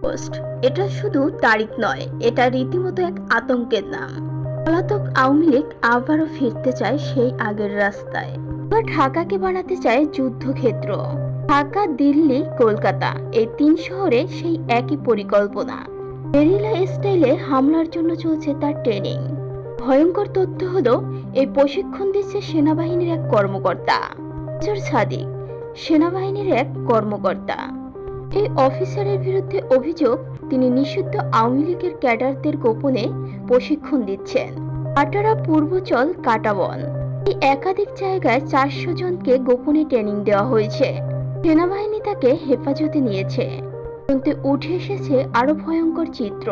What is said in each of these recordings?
Post. এটা শুধু তারিখ নয়, এটা রীতিমতো এক আতঙ্কের নাম। পলাতক আওয়ামী লীগ আবারও ফিরতে চায় সেই আগের রাস্তায়। এবার ঢাকাকে বানাতে চায় যুদ্ধক্ষেত্র। ঢাকা, দিল্লি, কলকাতা এই তিন শহরে সেই একই পরিকল্পনা। গেরিলা স্টাইলে হামলার জন্য চলছে তার ট্রেনিং। ভয়ঙ্কর তথ্য হলো, এই প্রশিক্ষণ দিচ্ছে সেনাবাহিনীর এক কর্মকর্তা। মেজর সাদিক, সেনাবাহিনীর এক কর্মকর্তা। এই অফিসারের বিরুদ্ধে অভিযোগ, তিনি নিষিদ্ধ আওয়ামী লীগের ক্যাডারদের গোপনে প্রশিক্ষণ দিচ্ছেন। কাটারা, পূর্বচল, কাটাবন এই একাধিক জায়গায় 400 জনকে গোপনে ট্রেনিং দেওয়া হয়েছে। সেনাবাহিনী তাকে হেফাজতে নিয়েছে। কিন্তু উঠে এসেছে আরো ভয়ঙ্কর চিত্র।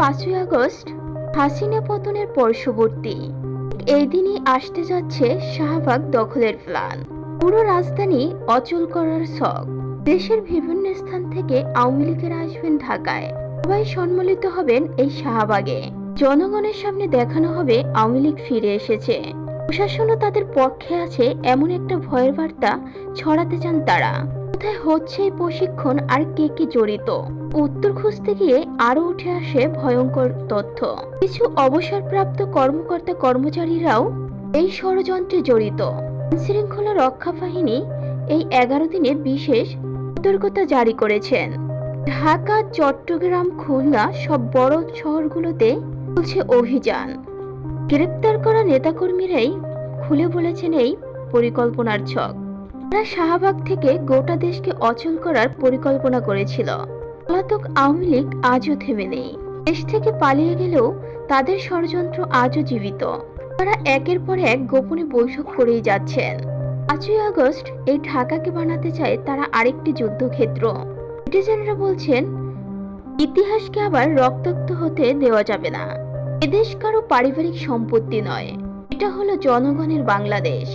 5ই আগস্ট হাসিনা পতনের পরবর্তী এই দিনই আসতে যাচ্ছে শাহবাগ দখলের প্ল্যান। পুরো রাজধানী অচল করার ছক। দেশের বিভিন্ন স্থান থেকে আওয়ামী লীগের আসবেন ঢাকায়। সবাই সম্মিলিত হবেন এই শাহবাগে। জনগণের সামনে দেখানো হবে আওয়ামী লীগ ফিরে এসেছে। প্রশাসনও তাদের পক্ষে আছে এমন একটা ভয়ের বার্তা ছড়াতে চান তারা। কোথায় হচ্ছে এই প্রশিক্ষণ আর কে কে জড়িত, উত্তর খুঁজতে গিয়ে আরো উঠে আসে ভয়ঙ্কর তথ্য। কিছু অবসরপ্রাপ্ত কর্মকর্তা কর্মচারীরাও এই ষড়যন্ত্রে জড়িত। আইনশৃঙ্খলা রক্ষা বাহিনী এই 11 দিনে বিশেষ সতর্কতা জারি করেছেন। ঢাকা, চট্টগ্রাম, খুলনা সব বড় শহরগুলোতে চলছে অভিযান। গ্রেপ্তার করা নেতাকর্মীরাই খুলে বলেছেন এই পরিকল্পনার ছক। তারা শাহবাগ থেকে গোটা দেশকে অচল করার পরিকল্পনা করেছিল। পলাতক আওয়ামী লীগ আজও থেমে নেই। দেশ থেকে পালিয়ে গেলেও তাদের ষড়যন্ত্র আজও জীবিত। তারা একের পর এক গোপনে বৈঠক করেই যাচ্ছেন। 5ই আগস্ট এই ঢাকাকে বানাতে চায় তারা আরেকটি যুদ্ধক্ষেত্র। নেটিজেনরা বলছেন, ইতিহাসকে আবার রক্তাক্ত হতে দেওয়া যাবে না। এদেশ কারো পারিবারিক সম্পত্তি নয়, এটা হলো জনগণের বাংলাদেশ।